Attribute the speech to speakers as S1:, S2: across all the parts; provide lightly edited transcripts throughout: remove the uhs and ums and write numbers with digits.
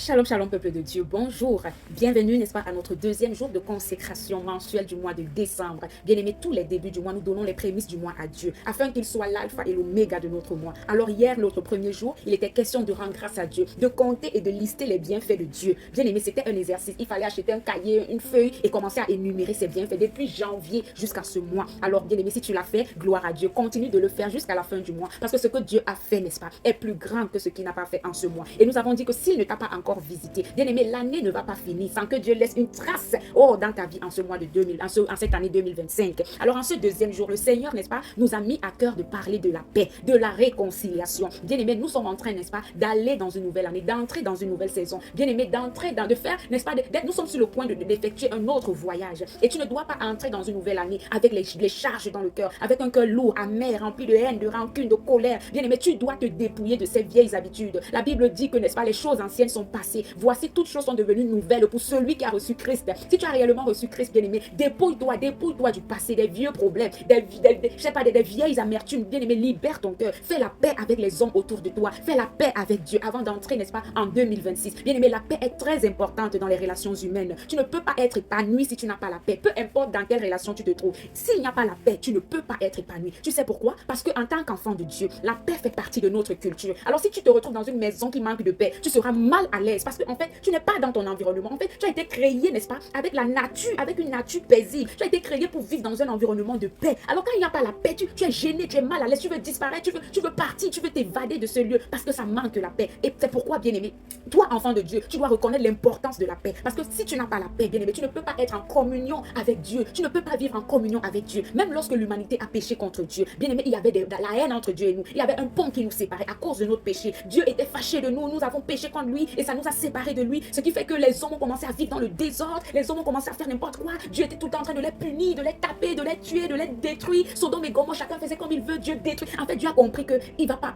S1: Shalom, shalom, peuple de Dieu. Bonjour. Bienvenue, n'est-ce pas, à notre deuxième jour de consécration mensuelle du mois de décembre. Bien-aimés, tous les débuts du mois, nous donnons les prémices du mois à Dieu, afin qu'il soit l'alpha et l'oméga de notre mois. Alors hier, notre premier jour, il était question de rendre grâce à Dieu, de compter et de lister les bienfaits de Dieu. Bien-aimés, c'était un exercice. Il fallait acheter un cahier, une feuille et commencer à énumérer ses bienfaits depuis janvier jusqu'à ce mois. Alors, bien-aimés, si tu l'as fait, gloire à Dieu. Continue de le faire jusqu'à la fin du mois, parce que ce que Dieu a fait, n'est-ce pas, est plus grand que ce qu'il n'a pas fait en ce mois. Et nous avons dit que s'il ne t'a pas encore visité, bien-aimé, l'année ne va pas finir sans que Dieu laisse une trace dans ta vie en ce mois de 2000, en cette année 2025. Alors en ce deuxième jour, le Seigneur, n'est-ce pas, nous a mis à cœur de parler de la paix, de la réconciliation. Bien-aimé, nous sommes en train, n'est-ce pas, d'aller dans une nouvelle année, d'entrer dans une nouvelle saison. Bien-aimé, de faire, n'est-ce pas, nous sommes sur le point d'effectuer un autre voyage. Et tu ne dois pas entrer dans une nouvelle année avec les charges dans le cœur, avec un cœur lourd, amer, rempli de haine, de rancune, de colère. Bien-aimé, tu dois te dépouiller de ces vieilles habitudes. La Bible dit que, n'est-ce pas, les choses anciennes sont passées. Voici, toutes choses sont devenues nouvelles pour celui qui a reçu Christ. Si tu as réellement reçu Christ, bien-aimé, dépouille-toi du passé, des vieux problèmes, des vieilles amertumes. Bien-aimé, libère ton cœur. Fais la paix avec les hommes autour de toi. Fais la paix avec Dieu avant d'entrer, n'est-ce pas, en 2026. Bien-aimé, la paix est très importante dans les relations humaines. Tu ne peux pas être épanoui si tu n'as pas la paix. Peu importe dans quelle relation tu te trouves. S'il n'y a pas la paix, tu ne peux pas être épanoui. Tu sais pourquoi? Parce qu'en tant qu'enfant de Dieu, la paix fait partie de notre culture. Alors si tu te retrouves dans une maison qui manque de paix, tu seras mal à l'aise parce qu'en fait, tu n'es pas dans ton environnement. En fait, tu as été créé, n'est-ce pas, avec la nature, avec une nature paisible. Tu as été créé pour vivre dans un environnement de paix. Alors quand il n'y a pas la paix, tu es gêné, tu es mal à l'aise, tu veux disparaître, tu veux partir, tu veux t'évader de ce lieu parce que ça manque la paix. Et c'est pourquoi, bien-aimé, toi, enfant de Dieu, tu dois reconnaître l'importance de la paix. Parce que si tu n'as pas la paix, bien-aimé, tu ne peux pas être en communion avec Dieu. Tu ne peux pas vivre en communion avec Dieu. Même lorsque l'humanité a péché contre Dieu, bien-aimé, il y avait de la haine entre Dieu et nous. Il y avait un pont qui nous séparait à cause de notre péché. Dieu était fâché de nous. Nous avons péché contre lui et ça nous a séparés de lui. Ce qui fait que les hommes ont commencé à vivre dans le désordre. Les hommes ont commencé à faire n'importe quoi. Dieu était tout le temps en train de les punir, de les taper, de les tuer, de les détruire. Sodome et Gomorrhe, chacun faisait comme il veut. Dieu détruit. En fait, Dieu a compris que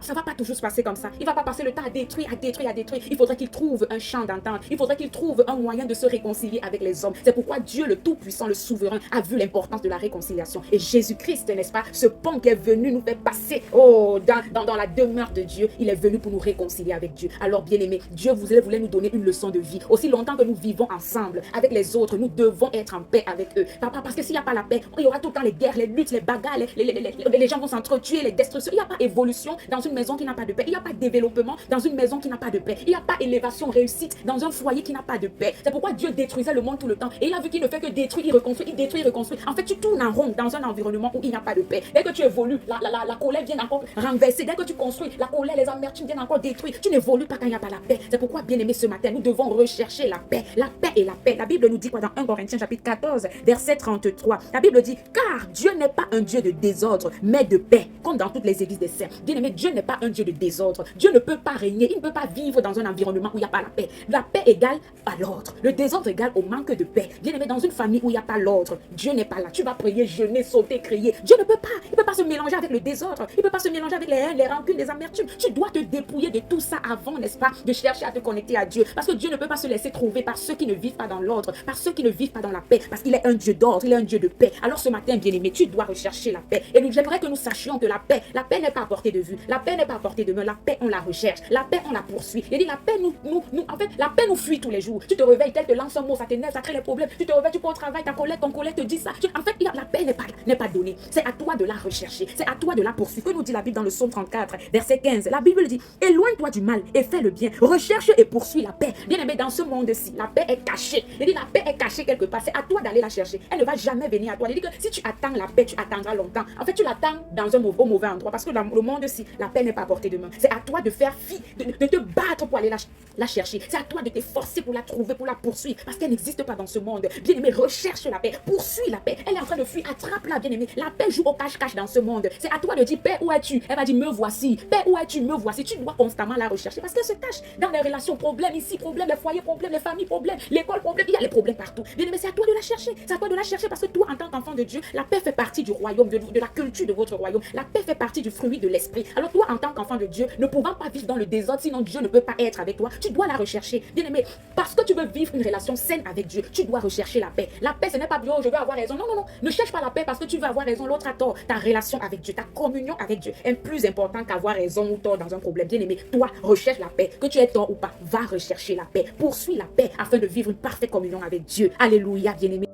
S1: ça va pas toujours se passer comme ça. Il va pas passer le temps à détruire, à détruire, à détruire. Il faudrait qu'il trouve un champ d'entente. Il faudrait qu'il trouve un moyen de se réconcilier avec les hommes. C'est pourquoi Dieu, le Tout-Puissant, le Souverain, a vu l'importance de la réconciliation. Et Jésus-Christ, n'est-ce pas, ce pont qui est venu nous faire passer dans la demeure de Dieu, il est venu pour nous réconcilier avec Dieu. Alors, bien-aimés, Dieu voulait nous donner une leçon de vie. Aussi longtemps que nous vivons ensemble avec les autres, nous devons être en paix avec eux. Parce que s'il n'y a pas la paix, il y aura tout le temps les guerres, les luttes, les bagarres, les gens vont s'entretuer, les destructions. Il n'y a pas évolution dans une maison qui n'a pas de paix. Il n'y a pas développement dans une maison qui n'a pas de paix. Il n'y a pas élévation, réussite dans un foyer qui n'a pas de paix. C'est pourquoi Dieu détruisait le monde tout le temps. Et il a vu qu'il ne fait que détruire, il reconstruit, il détruit, il reconstruit. En fait, tu tournes en rond dans un environnement où il n'y a pas de paix. Dès que tu évolues, la colère vient encore renverser. Dès que tu construis, la colère, les amertumes viennent encore détruire. Tu n'évolues pas quand il n'y a pas la paix. C'est pourquoi, bien aimé, ce matin, nous devons rechercher la paix. La paix et la paix. La Bible nous dit quoi dans 1 Corinthiens chapitre 14, verset 33. La Bible dit, car Dieu n'est pas un Dieu de désordre, mais de paix, comme dans toutes les églises des saints. Bien aimé, Dieu n'est pas un Dieu de désordre. Dieu ne peut pas régner. Il ne peut pas vivre dans un environnement où il n'y a pas la paix. La paix égale à l'ordre. Le désordre égale au manque de paix. Bien aimé, dans une famille où il n'y a pas l'ordre, Dieu n'est pas là. Tu vas prier, jeûner, sauter, crier. Dieu ne peut pas. Il ne peut pas se mélanger avec le désordre. Il ne peut pas se mélanger avec les haines, les rancunes, les amertumes. Tu dois te dépouiller de tout ça avant, n'est-ce pas, de chercher à te connecter à Dieu. Parce que Dieu ne peut pas se laisser trouver par ceux qui ne vivent pas dans l'ordre, par ceux qui ne vivent pas dans la paix. Parce qu'il est un Dieu d'ordre, il est un Dieu de paix. Alors ce matin, bien aimé, tu dois rechercher la paix. Et j'aimerais que nous sachions que la paix n'est pas à portée de vue. La paix n'est pas à portée de main. La paix, on la recherche. La paix, on la poursuit. Il dit, la paix en fait, la paix nous fuit tous les jours. Tu te réveilles, tel te lance un mot, ça t'énerve, ça crée les problèmes. Tu te réveilles, tu pars au travail, ton collègue te dit ça. En fait, la paix n'est pas donnée. C'est à toi de la rechercher. C'est à toi de la poursuivre. Que nous dit la Bible dans le psaume 34, verset 15. La Bible dit, éloigne-toi du mal et fais le bien. Recherche et poursuis la paix. Bien aimé, dans ce monde-ci, la paix est cachée. Il dit, la paix est cachée quelque part. C'est à toi d'aller la chercher. Elle ne va jamais venir à toi. Il dit que si tu attends la paix, tu attendras longtemps. En fait, tu l'attends dans un mauvais endroit. Parce que le monde-ci, la paix n'est pas à portée de main. C'est à toi de faire fi, de te battre pour aller la chercher. C'est à toi de t'efforcer pour la trouver, pour la poursuivre. Parce qu'elle n'existe pas dans ce monde. Bien aimé, recherche la paix. Poursuis la paix. Elle est en train de fuir. Attrape-la, bien aimé. La paix joue au cache-cache dans ce monde. C'est à toi de dire, paix, où es-tu? Elle va dire, me voici. Paix, où es-tu? Me voici. Tu dois constamment la rechercher. Parce qu'elle se cache dans les relations, problèmes ici, problèmes, les foyers. foyer problème, les familles problème, l'école problème, il y a les problèmes partout. Bien aimé, c'est à toi de la chercher. C'est à toi de la chercher parce que toi, en tant qu'enfant de Dieu, la paix fait partie du royaume, de la culture de votre royaume. La paix fait partie du fruit de l'esprit. Alors toi, en tant qu'enfant de Dieu, ne pouvant pas vivre dans le désordre, sinon Dieu ne peut pas être avec toi, tu dois la rechercher. Bien aimé, parce que tu veux vivre une relation saine avec Dieu, tu dois rechercher la paix. La paix, ce n'est pas oh, je veux avoir raison. Non, non, non. Ne cherche pas la paix parce que tu veux avoir raison, l'autre a tort. Ta relation avec Dieu, ta communion avec Dieu est plus important qu'avoir raison ou tort dans un problème. Bien aimé, toi, recherche la paix. Que tu aies tort ou pas, va rechercher la paix. Poursuis la paix afin de vivre une parfaite communion avec Dieu. Alléluia, bien aimé.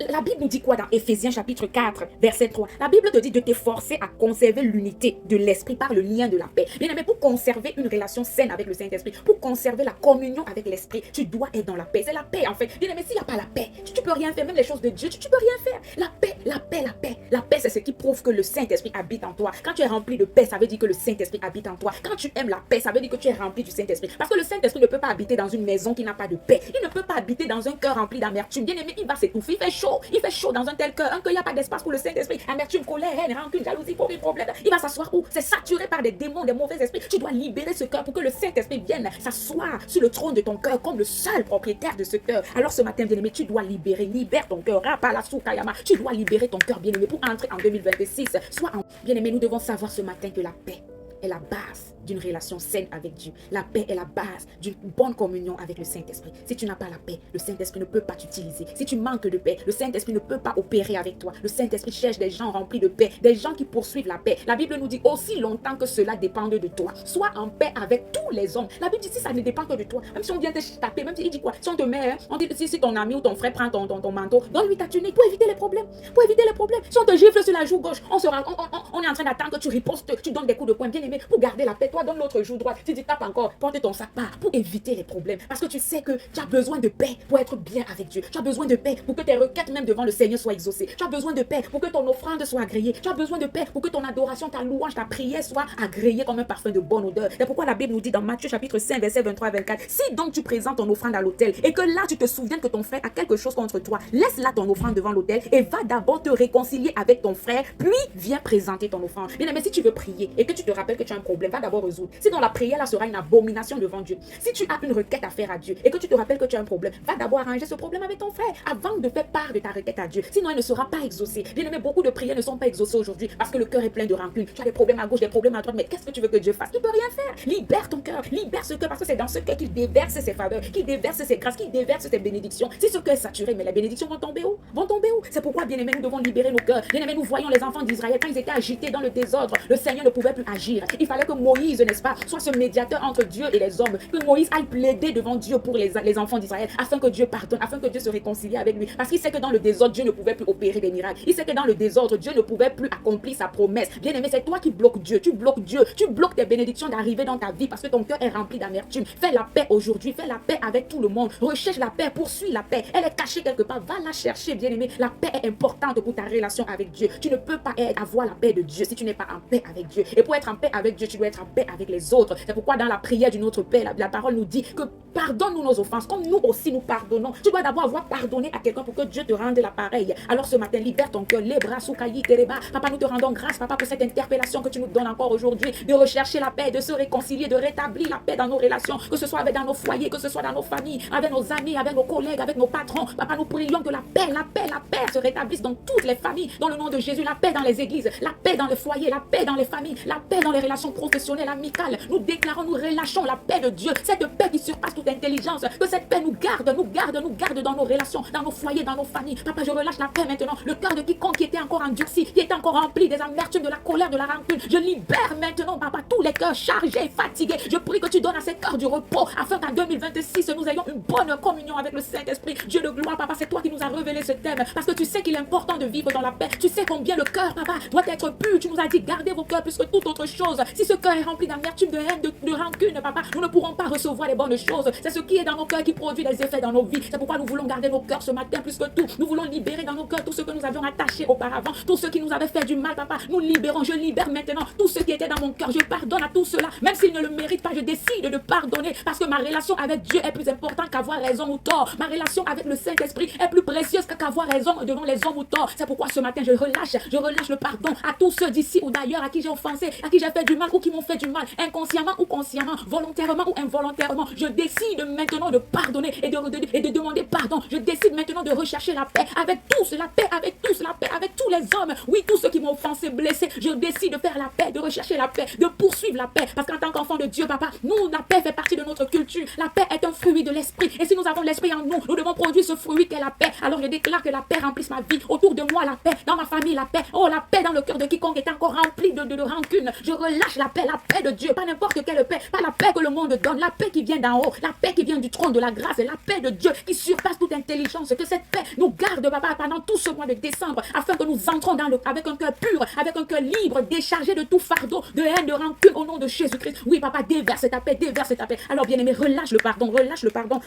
S1: La Bible nous dit quoi dans Éphésiens chapitre 4, verset 3? La Bible te dit de t'efforcer à conserver l'unité de l'esprit par le lien de la paix. Bien aimé, pour conserver une relation saine avec le Saint-Esprit, pour conserver la communion avec l'Esprit, tu dois être dans la paix. C'est la paix en fait. Bien aimé, s'il n'y a pas la paix, tu ne peux rien faire. Même les choses de Dieu, tu ne peux rien faire. La paix, la paix, la paix. La paix, c'est ce qui prouve que le Saint-Esprit habite en toi. Quand tu es rempli de paix, ça veut dire que le Saint-Esprit habite en toi. Quand tu aimes la paix, ça veut dire que tu es rempli du Saint-Esprit. Parce que le Saint-Esprit ne peut pas habiter dans une maison qui n'a pas de paix. Il ne peut pas habiter dans un cœur rempli d'amertume. Bien aimé, il va s'étouffer. Il fait chaud dans un tel cœur. Un cœur, il n'y a pas d'espace pour le Saint-Esprit. Amertume, colère, haine, rancune, jalousie, problème. Il va s'asseoir où? C'est saturé par des démons, des mauvais esprits. Tu dois libérer ce cœur pour que le Saint-Esprit vienne s'asseoir sur le trône de ton cœur comme le seul propriétaire de ce cœur. Alors ce matin, bien aimé, tu dois libère ton cœur. Tu dois libérer ton cœur, bien aimé, pour entrer en 2026. Bien aimé, nous devons savoir ce matin que la paix est la base d'une relation saine avec Dieu. La paix est la base d'une bonne communion avec le Saint-Esprit. Si tu n'as pas la paix, le Saint-Esprit ne peut pas t'utiliser. Si tu manques de paix, le Saint-Esprit ne peut pas opérer avec toi. Le Saint-Esprit cherche des gens remplis de paix, des gens qui poursuivent la paix. La Bible nous dit aussi longtemps que cela dépende de toi. Sois en paix avec tous les hommes. La Bible dit si ça ne dépend que de toi, même si on vient te taper, même si il dit quoi, si on te met, on dit si ton ami ou ton frère prend ton manteau, donne-lui ta tunique pour éviter les problèmes. Pour éviter les problèmes. Si on te gifle sur la joue gauche, on est en train d'attendre que tu ripostes, tu donnes des coups de poing. Bien aimé, pour garder la paix, toi donne l'autre joue droite. Si tu tapes encore, porte ton sac part pour éviter les problèmes. Parce que tu sais que tu as besoin de paix pour être bien avec Dieu. Tu as besoin de paix pour que tes requêtes même devant le Seigneur soient exaucées. Tu as besoin de paix pour que ton offrande soit agréée. Tu as besoin de paix pour que ton adoration, ta louange, ta prière soit agréée comme un parfum de bonne odeur. C'est pourquoi la Bible nous dit dans Matthieu chapitre 5 verset 23 à 24, si donc tu présentes ton offrande à l'autel et que là tu te souviens que ton frère a quelque chose contre toi, laisse là ton offrande devant l'autel et va d'abord te réconcilier avec ton frère, puis viens présenter ton offrande. Bien aimé, si tu veux prier et que tu te rappelles que tu as un problème, va d'abord résoudre. Sinon la prière là sera une abomination devant Dieu. Si tu as une requête à faire à Dieu et que tu te rappelles que tu as un problème, va d'abord arranger ce problème avec ton frère avant de faire part de ta requête à Dieu. Sinon elle ne sera pas exaucée. Bien aimé, beaucoup de prières ne sont pas exaucées aujourd'hui parce que le cœur est plein de rancune. Tu as des problèmes à gauche, des problèmes à droite, mais qu'est-ce que tu veux que Dieu fasse? Il ne peut rien faire. Libère ton cœur, libère ce cœur parce que c'est dans ce cœur qu'il déverse ses faveurs, qu'il déverse ses grâces, qu'il déverse ses bénédictions. Si ce cœur est saturé, mais les bénédictions vont tomber où? Vont tomber où? C'est pourquoi, bien aimé, nous devons libérer nos cœurs. Bien aimé, nous voyons les enfants d'Israël quand ils étaient agités dans le désordre. Le Seigneur ne pouvait plus agir. Il fallait que Moïse, n'est-ce pas, soit ce médiateur entre Dieu et les hommes, que Moïse aille plaider devant Dieu pour les enfants d'Israël, afin que Dieu pardonne, afin que Dieu se réconcilie avec lui. Parce qu'il sait que dans le désordre, Dieu ne pouvait plus opérer des miracles. Il sait que dans le désordre, Dieu ne pouvait plus accomplir sa promesse. Bien aimé, c'est toi qui bloques Dieu. Tu bloques tes bénédictions d'arriver dans ta vie parce que ton cœur est rempli d'amertume. Fais la paix aujourd'hui, fais la paix avec tout le monde. Recherche la paix, poursuis la paix. Elle est cachée quelque part, va la chercher, bien aimé. La paix est importante pour ta relation avec Dieu. Tu ne peux pas avoir la paix de Dieu si tu n'es pas en paix avec Dieu. Et pour être en paix avec Dieu, tu dois être en paix avec les autres. C'est pourquoi dans la prière d'une autre paix, la parole nous dit que pardonne-nous nos offenses comme nous aussi nous pardonnons. Tu dois d'abord avoir pardonné à quelqu'un pour que Dieu te rende l'appareil. Alors ce matin, libère ton cœur, les bras sous caillis, tereba. Papa, nous te rendons grâce, papa, pour cette interpellation que tu nous donnes encore aujourd'hui, de rechercher la paix, de se réconcilier, de rétablir la paix dans nos relations, que ce soit avec dans nos foyers, que ce soit dans nos familles, avec nos amis, avec nos collègues, avec nos patrons. Papa, nous prions que la paix se rétablisse dans toutes les familles, dans le nom de Jésus, la paix dans les églises, la paix dans les foyers, la paix dans les familles, la paix dans les relations professionnelles, amicales. Nous déclarons, nous relâchons la paix de Dieu, cette paix qui surpasse toute intelligence, que cette paix nous garde dans nos relations, dans nos foyers, dans nos familles. Papa, je relâche la paix maintenant, le cœur de quiconque qui était encore endurci, qui était encore rempli des amertumes, de la colère, de la rancune. Je libère maintenant, papa, tous les cœurs chargés, fatigués. Je prie que tu donnes à ces cœurs du repos, afin qu'en 2026, nous ayons une bonne communion avec le Saint-Esprit. Dieu de gloire, papa, c'est toi qui nous as révélé ce thème, parce que tu sais qu'il est important de vivre dans la paix. Tu sais combien le cœur, papa, doit être pur. Tu nous as dit, gardez vos cœurs plus que toute autre chose. Si ce cœur est rempli d'amertume, de haine, de rancune, papa, nous ne pourrons pas recevoir les bonnes choses. C'est ce qui est dans nos cœurs qui produit des effets dans nos vies. C'est pourquoi nous voulons garder nos cœurs ce matin plus que tout. Nous voulons libérer dans nos cœurs tout ce que nous avions attaché auparavant, tout ce qui nous avait fait du mal, papa. Nous libérons, je libère maintenant tout ce qui était dans mon cœur. Je pardonne à tout cela, même s'ils ne le méritent pas. Je décide de pardonner parce que ma relation avec Dieu est plus importante qu'avoir raison ou tort. Ma relation avec le Saint-Esprit est plus précieuse qu'avoir raison devant les hommes ou tort. C'est pourquoi ce matin je relâche le pardon à tous ceux d'ici ou d'ailleurs à qui j'ai offensé, à qui j'ai fait du mal ou qui m'ont fait du mal, inconsciemment ou consciemment, volontairement ou involontairement. Je décide maintenant de pardonner et de demander pardon. Je décide maintenant de rechercher la paix avec tous, la paix avec tous, la paix avec tous les hommes. Oui, tous ceux qui m'ont offensé, blessé. Je décide de faire la paix, de rechercher la paix, de poursuivre la paix. Parce qu'en tant qu'enfant de Dieu, papa, nous, la paix fait partie de notre culture. La paix est un fruit de l'esprit. Et si nous avons l'esprit en nous, nous devons produire ce fruit qu'est la paix. Alors je déclare que la paix remplisse ma vie. Autour de moi, la paix. Dans ma famille, la paix. Oh, la paix dans le cœur de quiconque est encore rempli de rancune. Je relâche la paix de Dieu. Pas n'importe quelle paix. Pas la paix que le monde donne. La paix qui vient d'en haut. La paix qui vient du trône de la grâce. Et la paix de Dieu qui surpasse toute intelligence. Que cette paix nous garde, papa, pendant tout ce mois de décembre. Afin que nous entrons avec un cœur pur, avec un cœur libre, déchargé de tout fardeau, de haine, de rancune au nom de Jésus-Christ. Oui, papa, déverse ta paix, déverse ta paix. Alors, bien-aimé, relâche le pardon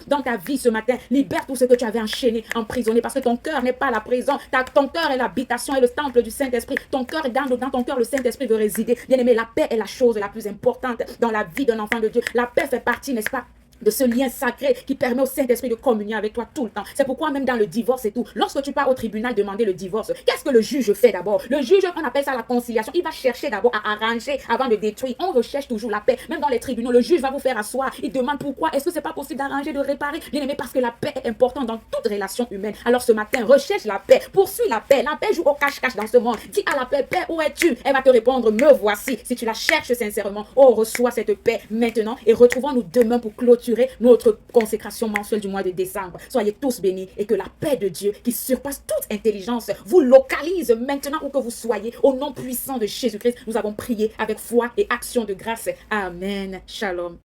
S1: dans ta vie ce matin. Libère tout ce que tu avais enchaîné, emprisonné, parce que ton cœur n'est pas la prison. Ton cœur est l'habitation et le temple du Saint-Esprit. Ton cœur est dans ton cœur, le Saint-Esprit veut résider. Bien-aimé, la paix est la chose la plus importante dans la vie d'un enfant de Dieu. La paix fait partie, n'est-ce pas, de ce lien sacré qui permet au Saint-Esprit de communier avec toi tout le temps. C'est pourquoi même dans le divorce et tout, lorsque tu pars au tribunal demander le divorce, qu'est-ce que le juge fait d'abord? Le juge, on appelle ça la conciliation. Il va chercher d'abord à arranger avant de détruire. On recherche toujours la paix. Même dans les tribunaux, le juge va vous faire asseoir. Il demande pourquoi. Est-ce que c'est pas possible d'arranger, de réparer? Bien aimé, parce que la paix est importante dans toute relation humaine. Alors ce matin, recherche la paix. Poursuis la paix. La paix joue au cache-cache dans ce monde. Dis à la paix, paix, où es-tu? Elle va te répondre, me voici. Si tu la cherches sincèrement, oh, reçois cette paix maintenant et retrouvons-nous demain pour clôturer notre consécration mensuelle du mois de décembre. Soyez tous bénis et que la paix de Dieu qui surpasse toute intelligence vous localise maintenant où que vous soyez. Au nom puissant de Jésus-Christ, nous avons prié avec foi et action de grâce. Amen. Shalom.